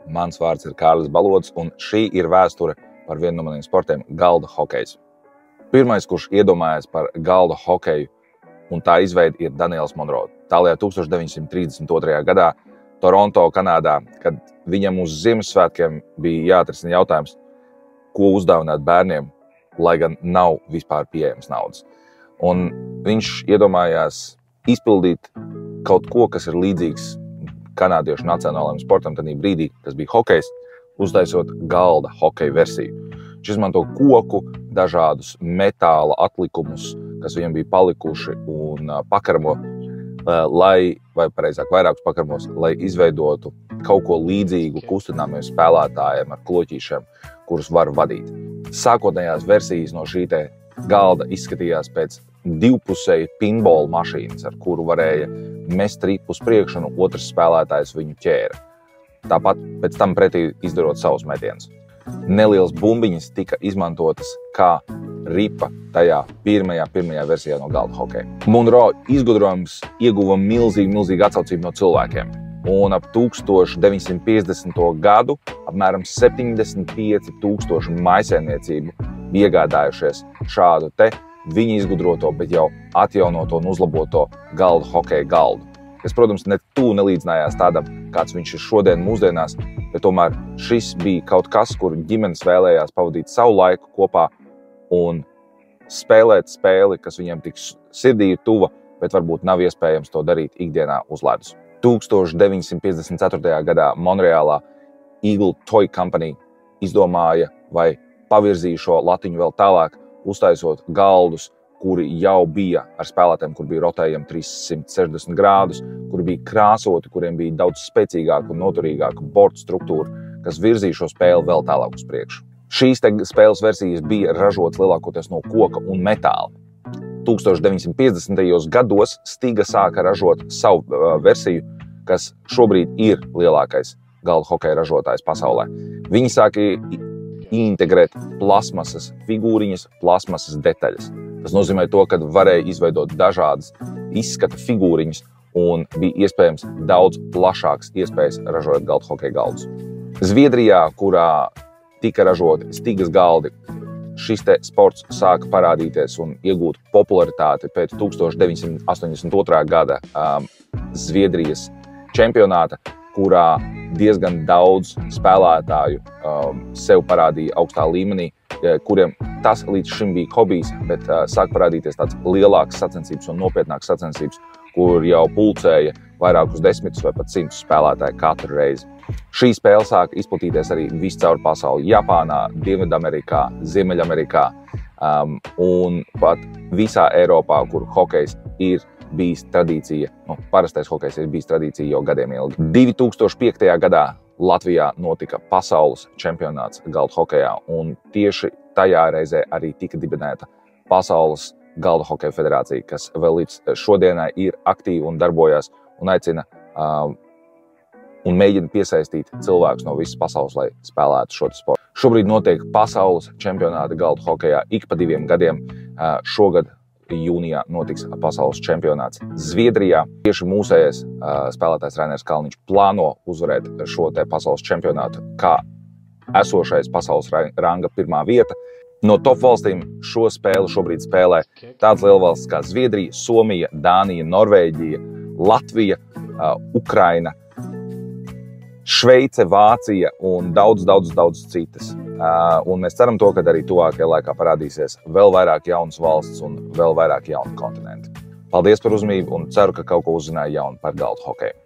Mans vārds ir Kārlis Balodis, un šī ir vēsture par vienu no maniem sportiem – galda hokejs. Pirmais, kurš iedomājās par galda hokeju un tā izveidi, ir Daniels Monro. Tālajā 1932. gadā Toronto, Kanādā, kad viņam uz Ziemassvētkiem bija jāatrisina jautājums, ko uzdāvināt bērniem, lai gan nav vispār pieejams naudas. Un viņš iedomājās izpildīt kaut ko, kas ir līdzīgs kanādiešu nacionālajiem sportam tajā brīdī, kas bija hokejs, uztaisot galda hokeja versiju. Viņš izmanto koku, dažādus metāla atlikumus, kas viņam bija palikuši, un pakaramo, vai pareizāk vairākus pakaramos, lai izveidotu kaut ko līdzīgu kustināmiem spēlētājiem ar kloķīšiem, kurus var vadīt. Sākotnējās versijas no šī te galda izskatījās pēc divpusēja pinball mašīnas, ar kuru varēja mest ripu uz priekšu, un otrs spēlētājs viņu ķēra. Tāpat pēc tam pretī izdarot savus metienus. Nelielas bumbiņas tika izmantotas kā ripa tajā pirmajā versijā no galda hokeja. Monro izgudrojums ieguva milzīgu atsaucību no cilvēkiem. Un ap 1950. gadu apmēram 75,000 mājsaimniecību bija iegādājušies šādu te viņa izgudroto, bet jau atjaunoto un uzlaboto galda hokeja galdu. Kas, protams, ne tuvu nelīdzinājās tādam, kāds viņš ir šodien mūsdienās, bet tomēr šis bija kaut kas, kur ģimenes vēlējās pavadīt savu laiku kopā un spēlēt spēli, kas viņiem tik sirdī ir tuva, bet varbūt nav iespējams to darīt ikdienā uz ledus. 1954. gadā Monreālā Eagle Toy Company izdomāja vai pavirzīja šo latiņu vēl tālāk, uztaisot galdus, kuri jau bija ar spēlētājiem, kur bija rotējami 360 grādus, kuri bija krāsoti, kuriem bija daudz spēcīgāka un noturīgāka bortu struktūra, kas virzīja šo spēli vēl tālāk uz priekšu. Šīs spēles versijas bija ražotas lielākoties no koka un metāla. 1950. gados Stiga sāka ražot savu versiju, kas šobrīd ir lielākais galda hokeja ražotājs pasaulē. Viņi sāka integrēt plasmasas figūriņas, plasmasas detaļas. Tas nozīmē to, ka varēja izveidot dažādas izskata figūriņas un bija iespējams daudz plašāks iespējas ražot galda hokeja galdus. Zviedrijā, kurā tika ražoti Stigas galdi, šis te sports sāka parādīties un iegūt popularitāti pēc 1982. gada Zviedrijas čempionāta, kurā diezgan daudz spēlētāju sev parādīja augstā līmenī, kuriem tas līdz šim bija hobijs, bet sāk parādīties tāds lielāks sacensības un nopietnāks sacensības, kur jau pulcēja vairākus desmitus vai pat 100 spēlētāju katru reizi. Šī spēle sāka izplatīties arī viscaur pasauli – Japānā, Dienvidamerikā, Ziemeļamerikā un pat visā Eiropā, kur hokejs ir bijis tradīcija, parastais hokejs ir bijis tradīcija jau gadiem ilgi. 2005. gadā Latvijā notika pasaules čempionāts galda hokejā, un tieši tajā reizē arī tika dibinēta Pasaules galda hokeja federācija, kas vēl līdz šodienai ir aktīva un darbojās un aicina un mēģina piesaistīt cilvēkus no visas pasaules, lai spēlētu šo sportu. Šobrīd notiek pasaules čempionāti galda hokejā ik pa 2 gadiem. Šogad jūnijā notiks pasaules čempionāts Zviedrijā. Tieši mūsējais spēlētājs Rainers Kalniņš plāno uzvarēt šo te pasaules čempionātu kā esošais pasaules ranga 1. vieta. No top valstīm šo spēli šobrīd spēlē tādas lielvalstis kā Zviedrija, Somija, Dānija, Norvēģija, Latvija, Ukraina, Šveice, Vācija un daudz citas. Un mēs ceram to, ka arī tuvākajā laikā parādīsies vēl vairāk jaunas valsts un vēl vairāk jaunu kontinentu. Paldies par uzmanību un ceru, ka kaut ko uzzināju jaunu par galda hokeju.